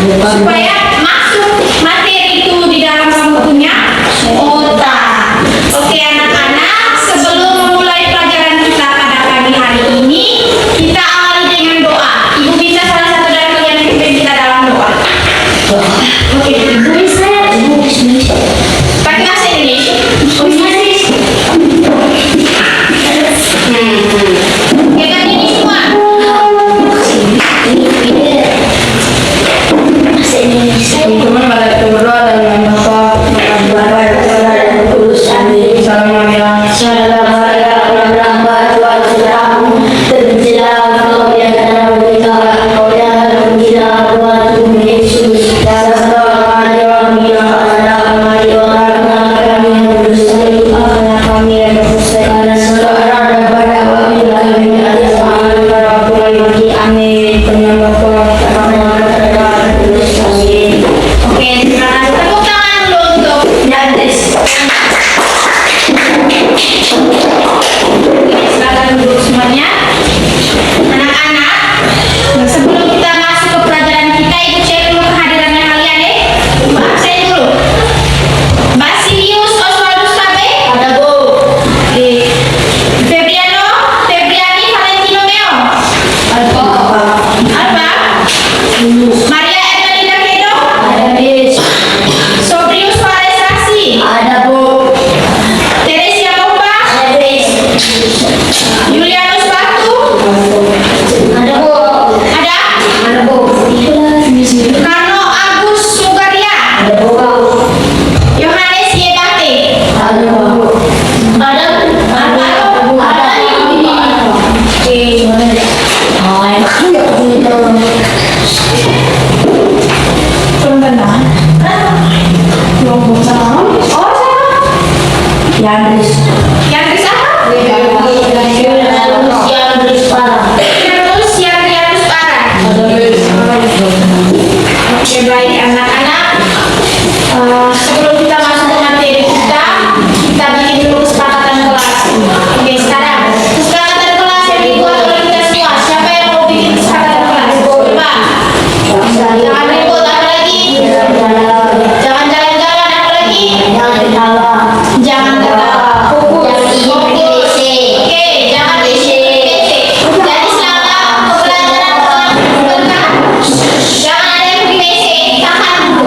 supaya masuk materi itu di dalam kamu punya otak. Oke anak-anak, sebelum memulai pelajaran kita pada pagi hari ini, kita awali dengan doa. Ibu bisa salah satu dari kalian pimpin kita dalam doa. Oke, ibu bisa. Pakai bahasa Indonesia. Kita ini semua. Teman-teman pada berdoa dan Bapa Oke, sekarang tepuk tangan dulu untuk Yantis. Silakan duduk semuanya. Anak-anak, sebelum kita masuk ke pelajaran kita, ibu cek dulu kehadirannya kalian deh. Saya dulu. Basilius Oswaldus Tabe. ada Bu. Febriano, Febriani Valentino Meo. Alfa. Alba. Maria Ermelinda Kedo. Ada Bis. Sobrius Fares Rasi. Ada Bu. Teresia Bomba. Ada Bis. Julianus Batu. Ada Bu. Ada Ada Bu. Karno Agus Sugaria. Ada Bu. Yohanes Yebate. Ada Bu. Ada Yandris. yang di sana? Yandris parah. Terus yang harus parah. Ada Bis. Oke baik anak-anak. Sebelum kita masuk ke materi kita bikin dulu kesepakatan kelas. Oke sekarang kesepakatan kelas yang dibuat oleh kita semua. Siapa yang mau bikin kesepakatan kelas? Coba. Jangan ribut apa lagi? Jangan jalan-jalan apa lagi? Jangan ketawa. Oke, jangan isi PC. Jadi selama pembelajaran jangan ada yang pergi PC. Tahan.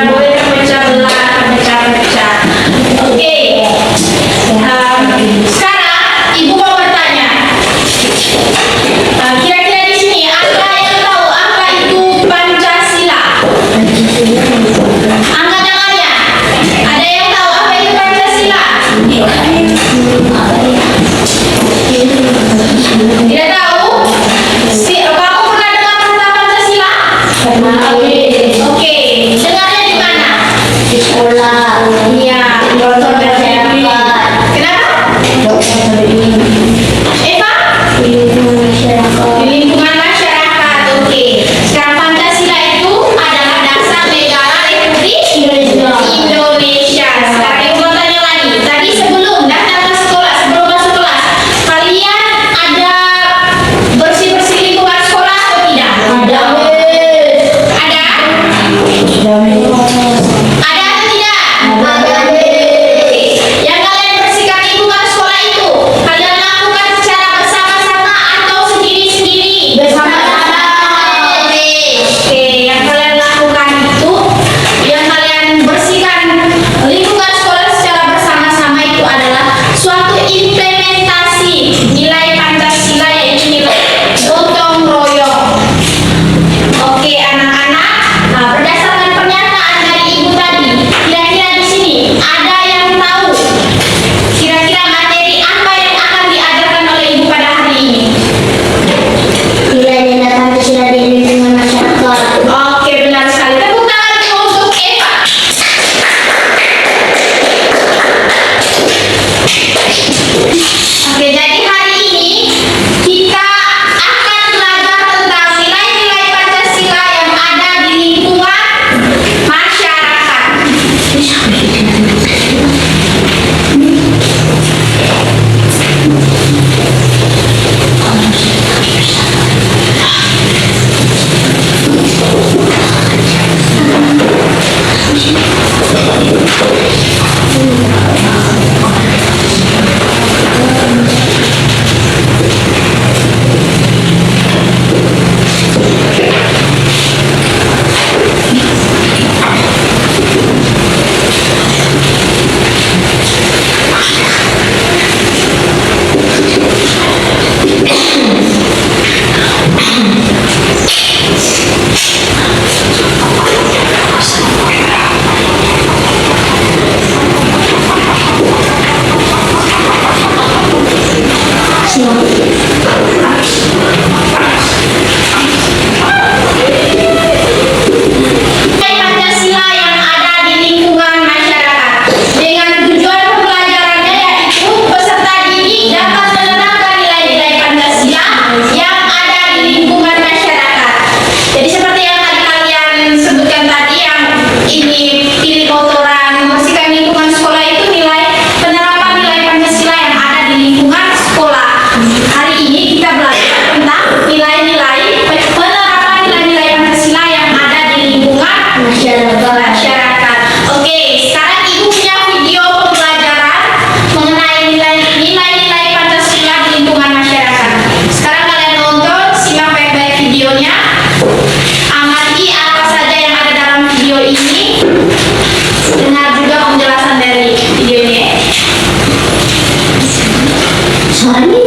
tidak boleh terpecah belah, terpecah-pecah. Oke. Sekarang ibu mau bertanya. Kira-kira di sini ada yang tahu apa itu Pancasila? Angkat tangannya. Ada yang tahu apa itu Pancasila? Tidak tahu? Kamu pernah dengar kata Pancasila? Oke. Dengarnya di mana? Di sekolah. Iya, di Dokter masyarakat. Kenapa? Dokter ini. Eva? Di lingkungan masyarakat. Di lingkungan masyarakat. Oke. Sekarang Pancasila itu adalah dasar negara Republik Indonesia. Sekarang ibu mau tanya lagi. Tadi sebelum datang ke sekolah, sebelum masuk kelas, kalian ada bersih-bersih lingkungan sekolah atau tidak? Ada. Ada? Ada atau tidak? Ada. Yang kalian bersihkan lingkungan sekolah itu, kalian lakukan secara bersama-sama atau sendiri-sendiri? Bersama-sama. Oke, yang kalian lakukan itu, yang kalian bersihkan lingkungan sekolah secara bersama-sama itu adalah suatu implementasi nilai Pancasila, yaitu nilai gotong royong. Oke, anak-anak, berdasarkan pernyataan dari ibu tadi, kira-kira di sini ada yang tahu kira-kira materi apa yang akan diajarkan oleh ibu pada hari ini? Nilai-nilai Pancasila di lingkungan masyarakat. Oke, benar sekali. Tepuk tangan dulu untuk Eva. Oke, jadi hari ini kita akan belajar tentang nilai-nilai Pancasila yang ada di lingkungan masyarakat. Nilai Pancasila yang ada di lingkungan masyarakat dengan tujuan pembelajarannya yaitu peserta didik dapat menerapkan nilai-nilai Pancasila yang ada di lingkungan masyarakat. Jadi seperti yang tadi kalian sebutkan tadi, yang ini pilih kotoran, membersihkan lingkungan sekolah, itu nilai penerapan nilai Pancasila yang ada di lingkungan sekolah. Hari ini kita belajar tentang nilai-nilai penerapan nilai-nilai Pancasila yang ada di lingkungan masyarakat. Oke, sekarang ibu punya video pembelajaran mengenai nilai-nilai Pancasila di lingkungan masyarakat. Sekarang kalian nonton, simak baik-baik videonya. Amati apa saja yang ada dalam video ini. Dengar juga penjelasan dari video ini. Suaranya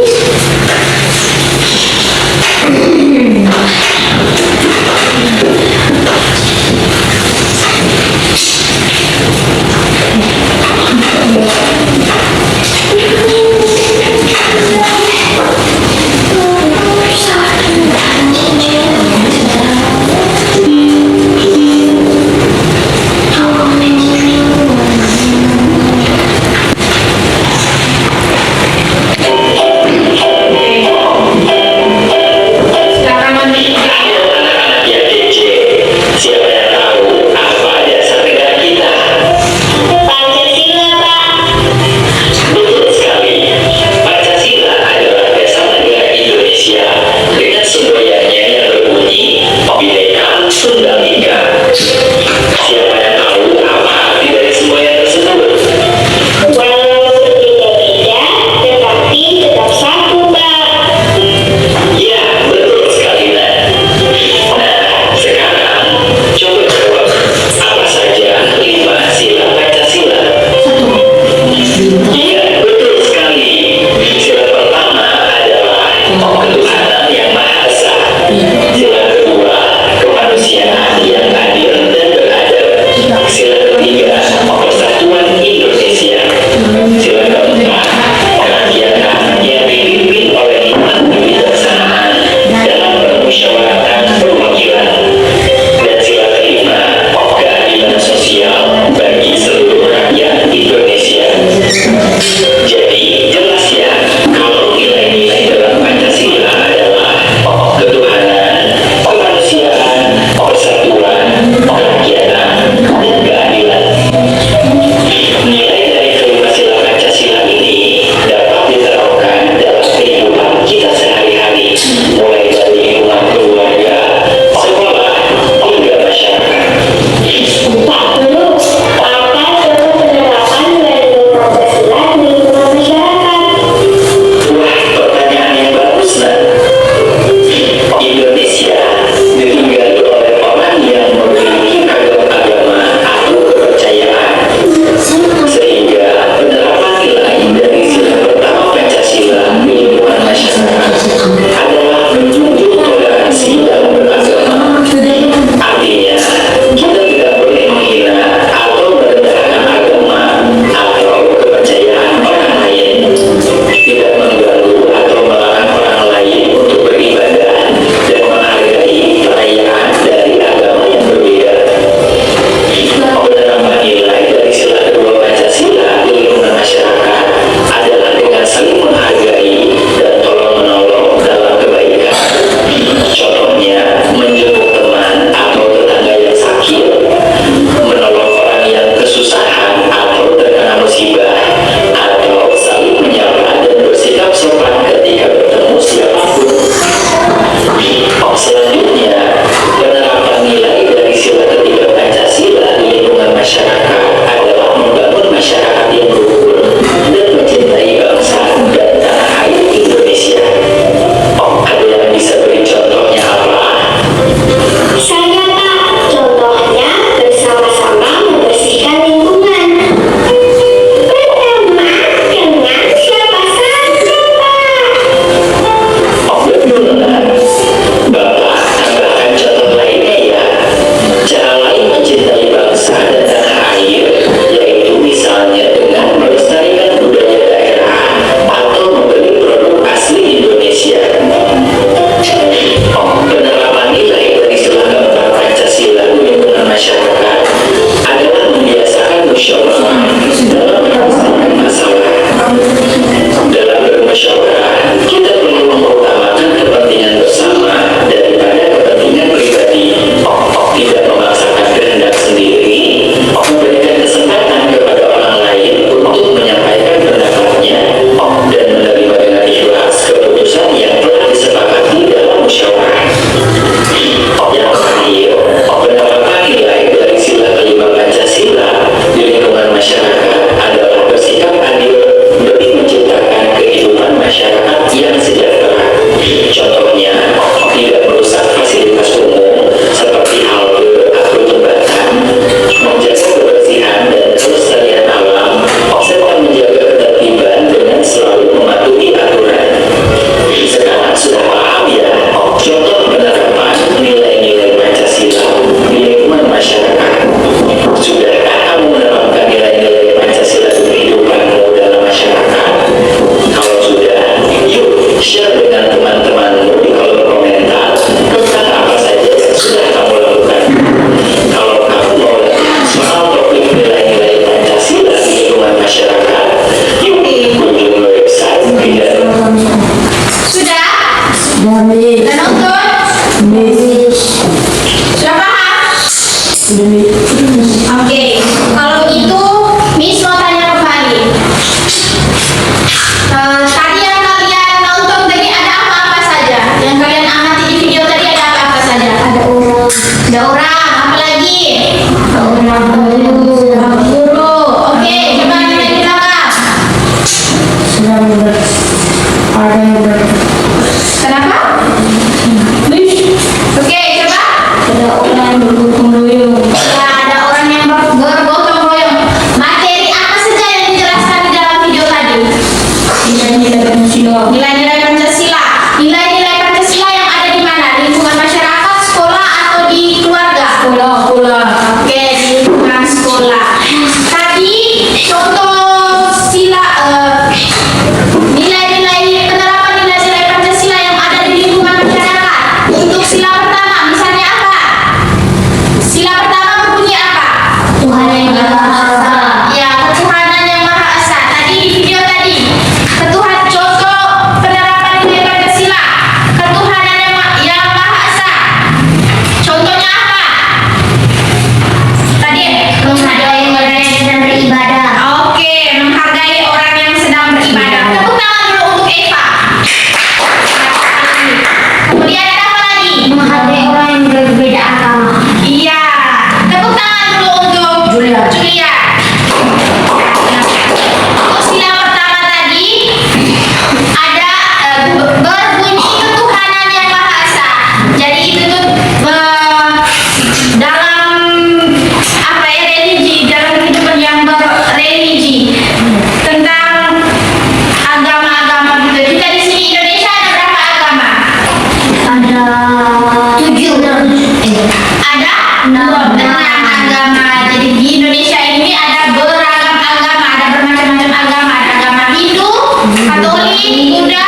Kenapa? Oke, coba. Ada orang bergotong royong. Ya, ada orang yang bergotong royong. Materi apa saja yang dijelaskan di dalam video tadi? Nilai-nilai Pancasila. Nilai-nilai Pancasila. Nilai-nilai Pancasila yang ada di mana? Di lingkungan masyarakat, sekolah, atau di keluarga? Sekolah. Oke, di lingkungan sekolah. Tadi contoh nilai-nilai penerapan nilai-nilai Pancasila yang ada di lingkungan masyarakat. Untuk sila pertama, misalnya apa? Sila pertama berbunyi apa? Tuhan yang Maha Esa. Ya, ketuhanan yang Maha Esa. Tadi di video tadi, ketuhanan contoh penerapan nilai Pancasila. Ketuhanan yang Maha Esa. Contohnya apa? Tadi Menghargai orang yang sedang beribadah. Oke, menghargai orang yang sedang beribadah. Tepuk tangan dulu untuk Eva. Kemudian ada apa lagi? Menghargai orang yang berbeda agama. Iya. Tepuk tangan dulu untuk Julia. Untuk sila pertama tadi ada berbunyi ketuhanan yang Maha Esa. Jadi itu tuh dalam apa ya, religi, dalam kehidupan yang berreligi tentang agama-agama gitu. Kita di sini Indonesia ada berapa agama? Ada 7. Ada 6 agama. Jadi di Indonesia ini ada beragam agama, ada bermacam-macam agama. Ada agama Hindu, Katolik, Buddha,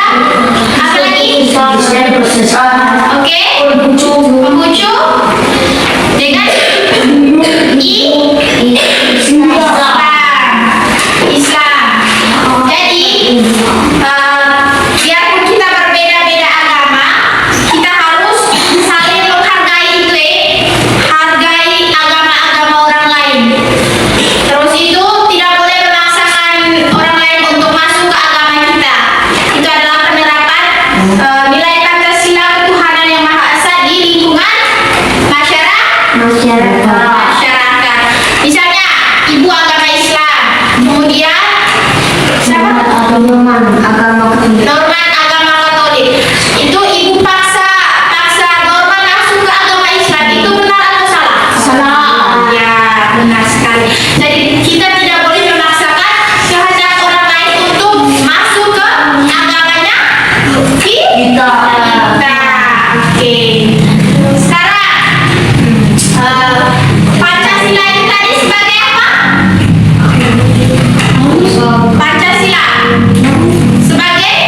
apa lagi? Oke, Konghucu, dengan Islam. Jadi biarpun kita berbeda-beda agama, kita harus saling menghargai itu, hargai agama-agama orang lain. Terus itu tidak boleh memaksakan orang lain untuk masuk ke agama kita. Itu adalah penerapan nilai Pancasila ketuhanan yang Maha Esa di lingkungan masyarakat. Misalnya ibu agama Islam, kemudian siapa? Norman agama Katolik. Norman agama Katolik. Itu ibu paksa Norman masuk ke agama Islam. Itu benar atau salah? Salah. Ya, benar sekali. Jadi kita tidak boleh memaksakan kehendak orang lain untuk masuk ke agamanya kita. Oke. Sekarang Pancasila itu tadi sebagai apa? Pancasila sebagai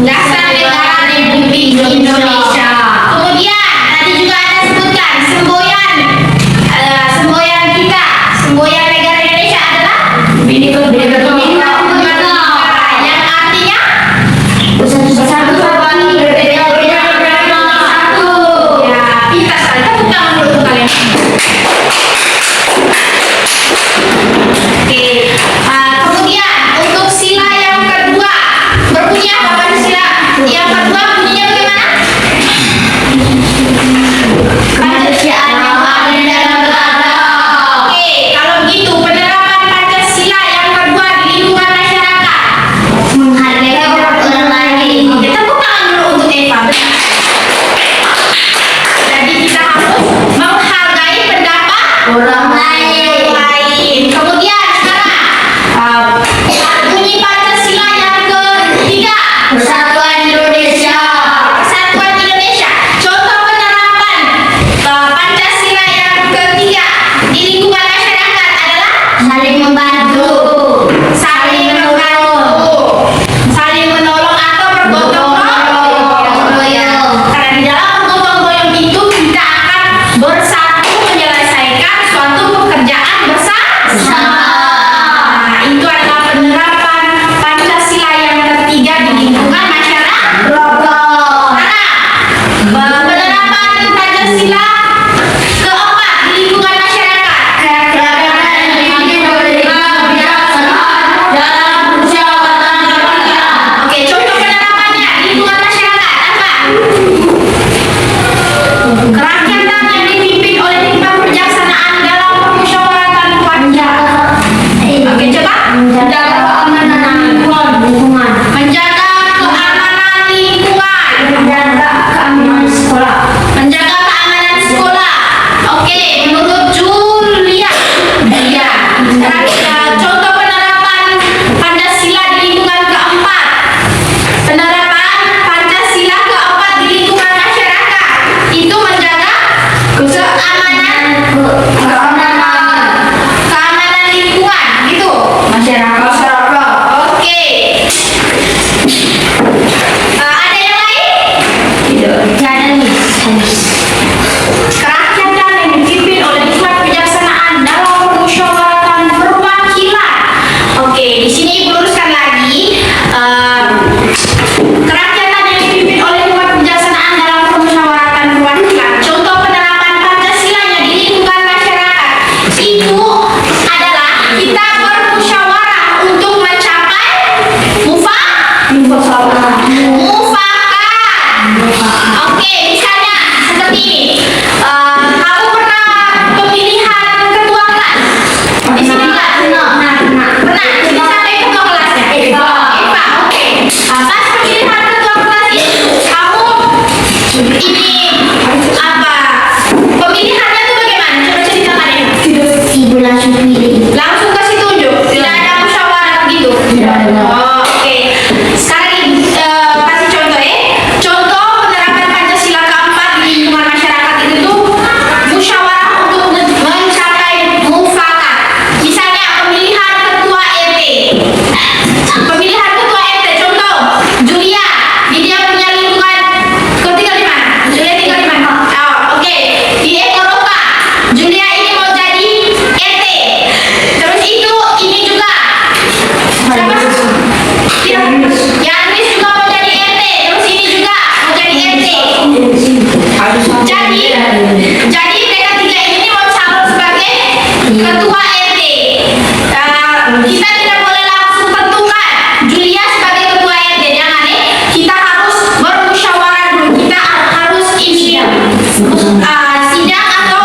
dasar negara Republik Indonesia. Kemudian tadi juga ada sebutkan semboyan kita, semboyan negara Indonesia adalah Bhinneka Tunggal Ika, yang artinya Bersatu padu berbeda-beda satu. ya, pintar sekali. Tepuk tangan dulu untuk kalian. Oke, kemudian untuk sila yang kedua berbunyi apa? Pancasila yang kedua bunyinya bagaimana? Kemanusiaan yang adil dan beradab. Oke, kalau begitu penerapan Pancasila yang kedua di lingkungan masyarakat. Menghargai orang lain. Oke, tepuk tangan dulu untuk Eva. Jadi kita harus menghargai pendapat Orang lain. Kemudian sekarang bunyi Pancasila yang ketiga. Persatuan Indonesia. Persatuan Indonesia. Contoh penerapan Pancasila yang ketiga di lingkungan masyarakat adalah Saling membantu. saling menolong atau bergotong royong. Karena di dalam bergotong royong itu kita akan bersatu menyelesaikan suatu pekerjaan bersama. Nah, itu adalah penerapan Pancasila yang ketiga di lingkungan masyarakat. itu adalah kita bermusyawarah untuk mencapai mufakat. Oke, misalnya seperti ini. Kamu pernah pemilihan ketua kelas? Di sini kelas? Pernah. Jadi sampai ketua kelasnya? Eva. Oke. Pas pemilihan ketua kelas itu, kamu ini apa? Pemilihannya tuh bagaimana? Coba ceritakan ya. Ibu langsung pilih. Langsung kasih tunjuk. Tidak ada musyawarah begitu. Oh, oke. Sekarang kasih contoh ya. Contoh penerapan Pancasila keempat di lingkungan masyarakat itu tuh musyawarah untuk mencapai mufakat. Misalnya pemilihan ketua RT. Pemilihan ketua RT. Contoh, Julia. Dia punya lingkungan. Kau tinggal di mana? Julia tinggal di mana? Oh, oke. Di Ekoroka. Julia ini mau jadi RT. Terus itu ini juga. Siapa? Yang Andris juga mau jadi RT. Terus ini juga mau jadi RT. Jadi mereka tiga ini mau calon sebagai ketua RT. Kita tidak boleh langsung tentukan Julia sebagai ketua RT. Jangan ya. Kita harus bermusyawarah dulu. Kita harus ini sidang atau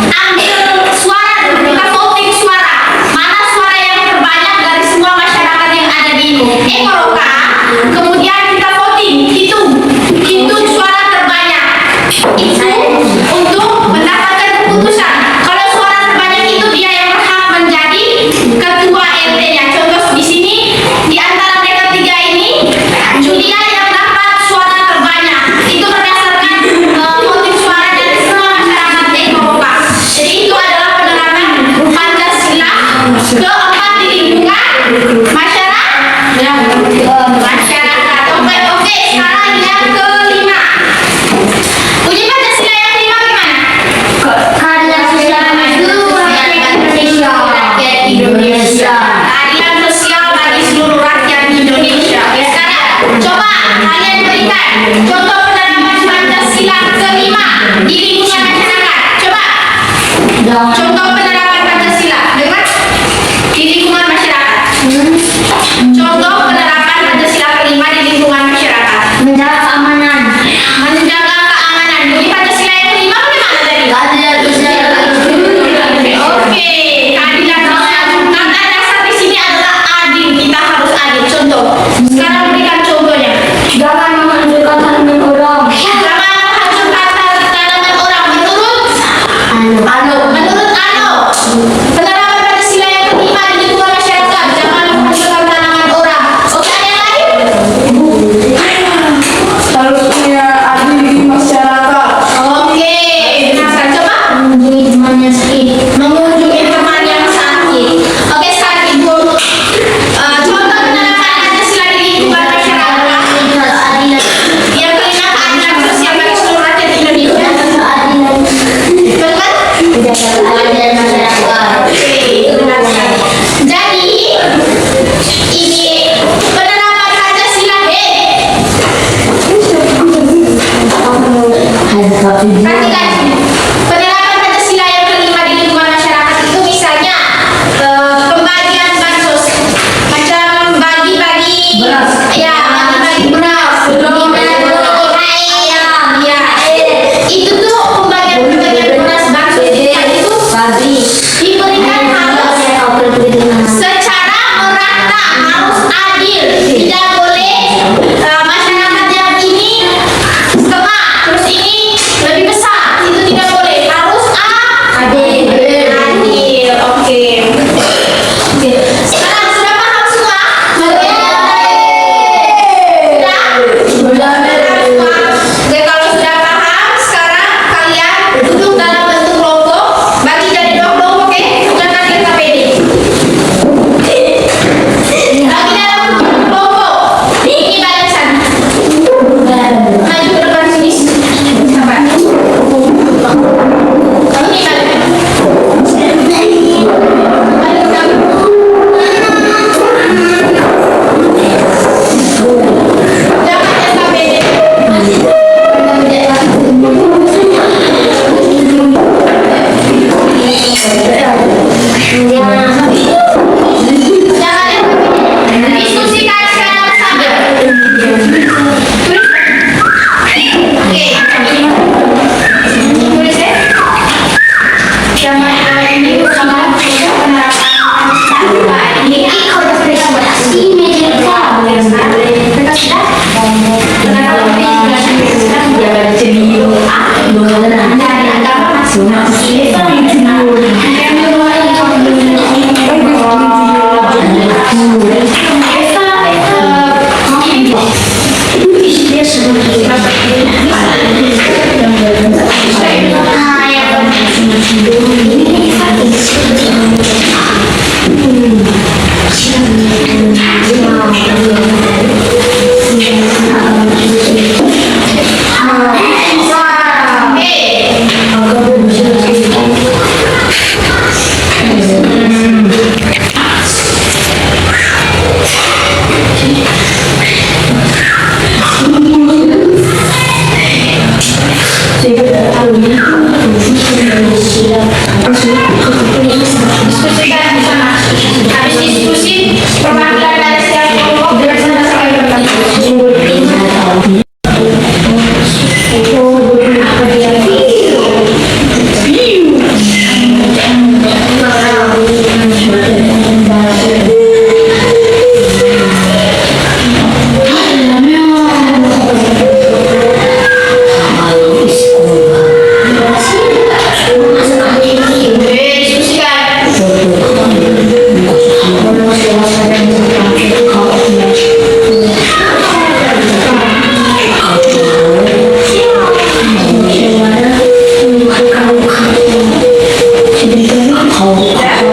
ambil suara dulu. Kita voting suara. Mana suara yang terbanyak dari semua masyarakat yang ada di Ekoroka. Kemudian kita voting, hitung suara terbanyak. Itu untuk mendapatkan keputusan. Kalau suara terbanyak itu dia yang berhak menjadi ketua RT-nya. Contoh di sini di antara mereka tiga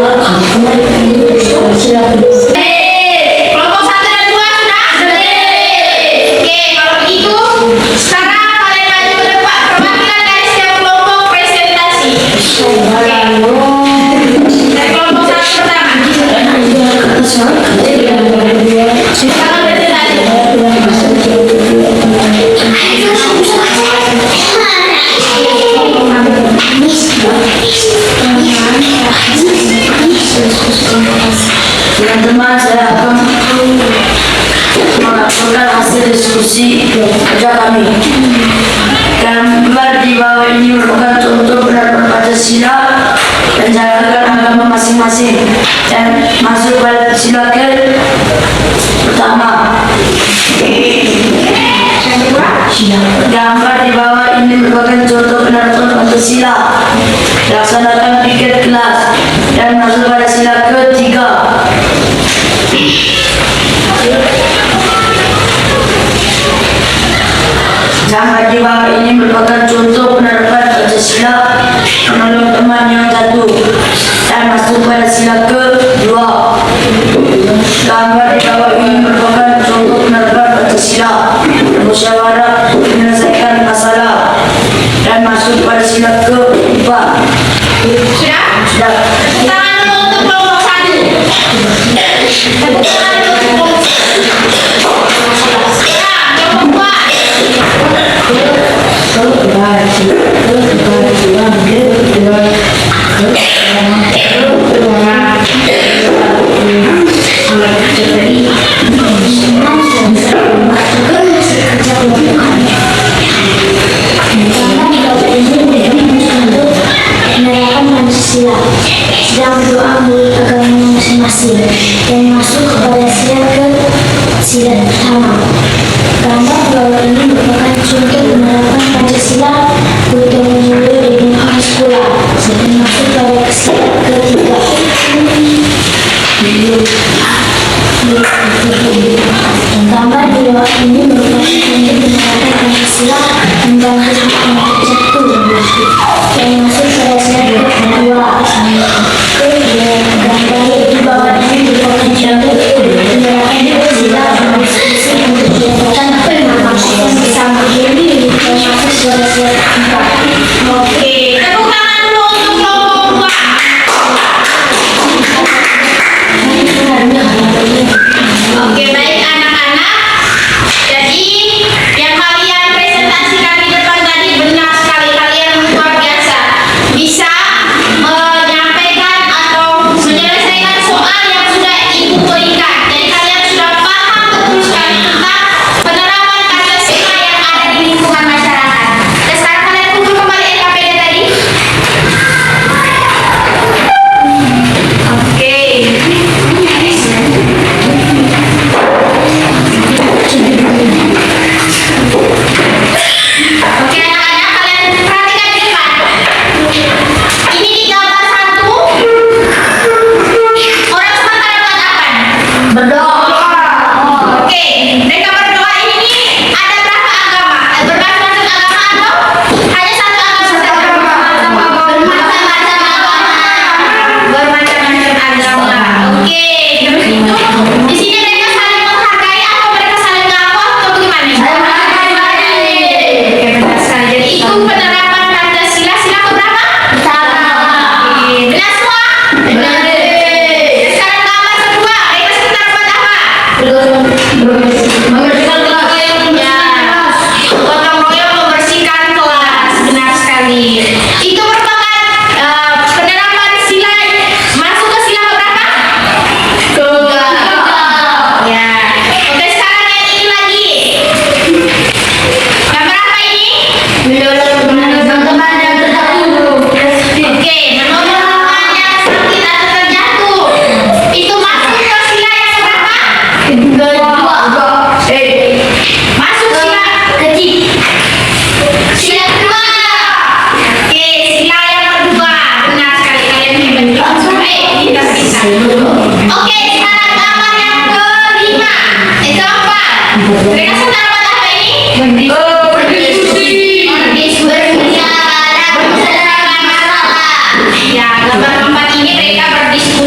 Kelompok 1 dan 2 sudah? Oke, kalau begitu sekarang kalian maju ke depan. Perwakilan dari setiap kelompok presentasi. Oke. Dari kelompok 1 pertama. Silakan presentasi. Teman-teman, saya akan melaporkan hasil diskusi kerja kami. Gambar di bawah ini merupakan contoh penerapan Pancasila dan jalankan agama masing-masing dan masuk pada sila ke pertama. Gambar di bawah ini merupakan contoh penerapan Pancasila, laksanakan piket kelas dan masuk pada sila ketiga. Gambar di bawah ini merupakan contoh penerapan Pancasila, menolong teman yang jatuh dan masuk pada sila kedua. Gambar di bawah ini merupakan contoh penerapan Pancasila, musyawarah menyelesaikan masalah dan masuk pada sila keempat. Sudah? Sudah. Tepuk tangan dulu untuk kelompok 1. Tepuk tangan dulu untuk kelompok 1. Sekarang kelompok Menerapkan Pancasila, sedang berdoa menurut agama masing-masing dan masuk kepada sila pertama. Gambar bawah ini merupakan contoh penerapan Pancasila, gotong royong di lingkungan sekolah dan masuk pada sila ketiga. Gambar di bawah ini merupakan contoh penerapan Pancasila tentang hak anak jatuh dan masuk pada sila kedua. Gambar di bawah ini merupakan contoh penerapan Pancasila untuk dilakukan penamakan bersama diri dan masuk pada sila keempat. Oke, tepuk tangan dulu untuk kelompok 2. Oke, baik anak-anak. Jadi yang kalian presentasikan di depan tadi benar sekali, kalian luar biasa. Bisa menyampaikan atau menyelesaikan soal yang sudah ibu berikan. Jadi kalian sudah paham betul sekali tentang penerapan Pancasila yang ada di lingkungan masyarakat. Dan sekarang kalian kumpul kembali LKPD tadi. Oke. Oke anak-anak, kalian perhatikan di depan. Ini di gambar 1. Orang sementara mengatakan berdoa. Oke, mereka berdoa ini ada berapa agama? Bermacam-macam agama atau hanya satu agama saja? Bermacam-macam agama. Bermacam-macam agama. Oke, terus itu di sini mereka saling menghargai atau mereka saling ngaku atau bagaimana? Oke, benar sekali. Jadi itu penerapan Pancasila sila keberapa? Pertama. Oke, benar semua? Benar. Sekarang gambar kedua, mereka sekitar buat apa? Membersihkan kelas. Gotong royong membersihkan kelas. Benar sekali. Itu merupakan penerapan sila masuk ke sila keberapa? Ketiga. Ya. Oke, sekarang yang ini lagi. Gambar apa ini? Menolong teman yang terjatuh. Oke, menolong teman yang sakit atau terjatuh. Itu masuk ke sila yang berapa? Kedua. Masuk sila ketiga. Sila kedua. Oke, sila yang kedua. Benar sekali, kalian hebat. Baik, kita bisa. Oke, sekarang gambar yang kelima. Keempat. Mereka sedang buat apa ini? Berdiskusi. Berbicara, menceritakan masalah. Ya, gambar keempat ini mereka berdiskusi.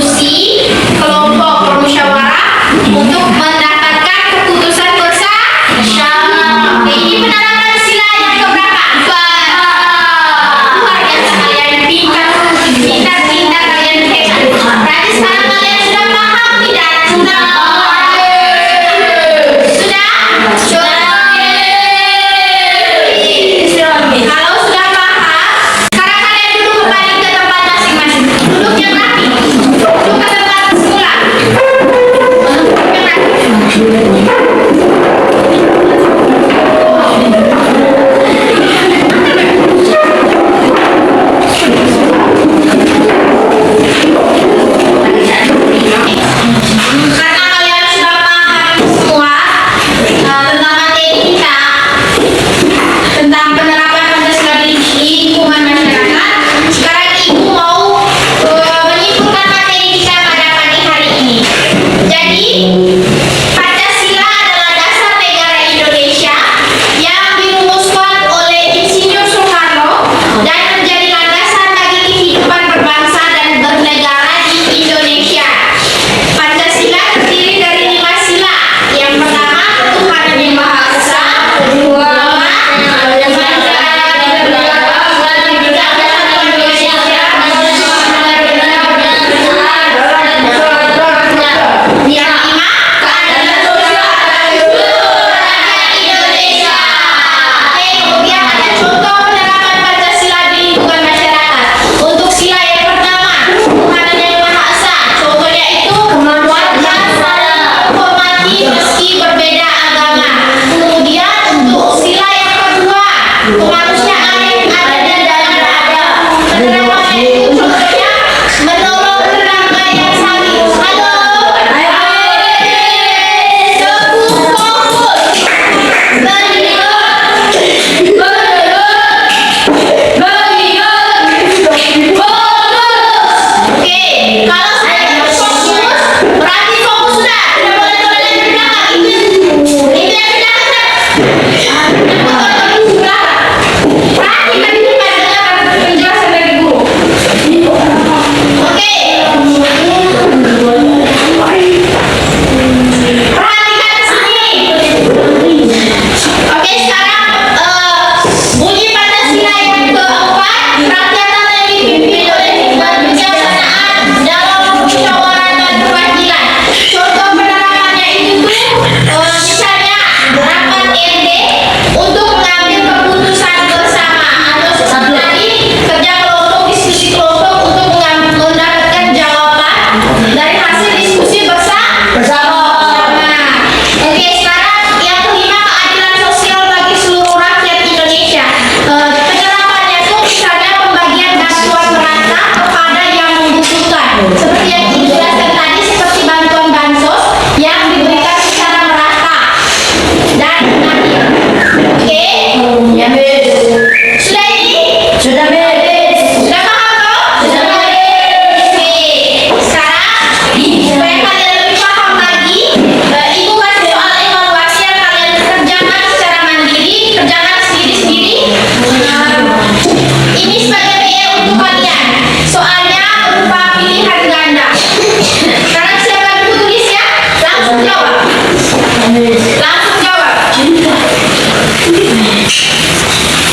Langsung jawab.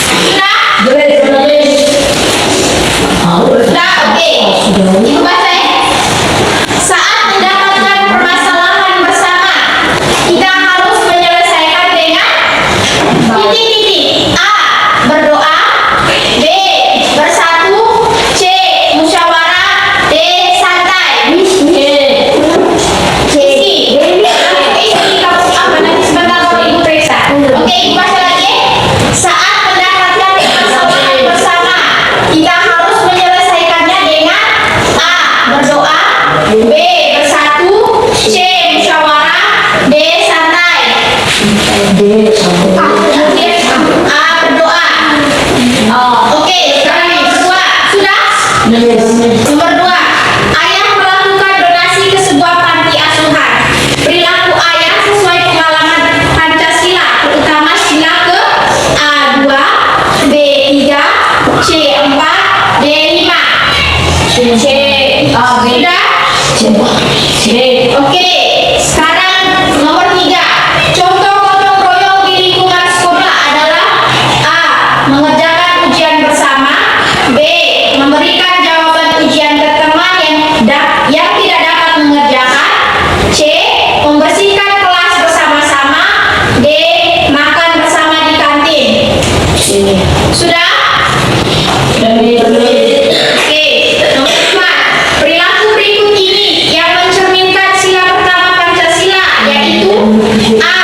Sudah? Sudah, oke. Ibu baca ya. Saat mendapatkan permasalahan bersama, kita harus menyelesaikan dengan titik-titik. A. Berdoa. B. Bersatu. C. Musyawarah. D. Santai. Isi. Kamu apa nanti sebentar kalau ibu periksa. Oke, ibu baca lagi. Saat mendapatkan permasalahan bersama, kita harus menyelesaikannya dengan A. Berdoa. B. Bersatu. C. Musyawarah. D. Santai. A. Berdoa. Oh, oke. Sekarang yang kedua. Sudah? Nomor 2. Ayah melakukan donasi ke sebuah panti asuhan. Perilaku ayah sesuai pengalaman Pancasila, terutama sila ke A2, B3, C4, D5. Sudah? Oke. Sekarang nomor 3. Contoh gotong royong di lingkungan sekolah adalah A. Mengerjakan ujian bersama. B. Memberikan jawaban ujian ke teman yang tidak dapat mengerjakan. C. Membersihkan kelas bersama-sama. D. Makan bersama di kantin. Sudah? Oke. Nomor 5. Perilaku berikut ini yang mencerminkan sila pertama Pancasila, yaitu A.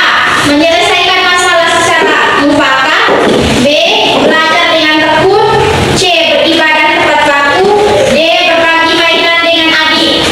Menyelesaikan masalah secara mufakat. B. Belajar dengan tekun. C. Beribadah tepat waktu. D. Berbagi mainan dengan adik.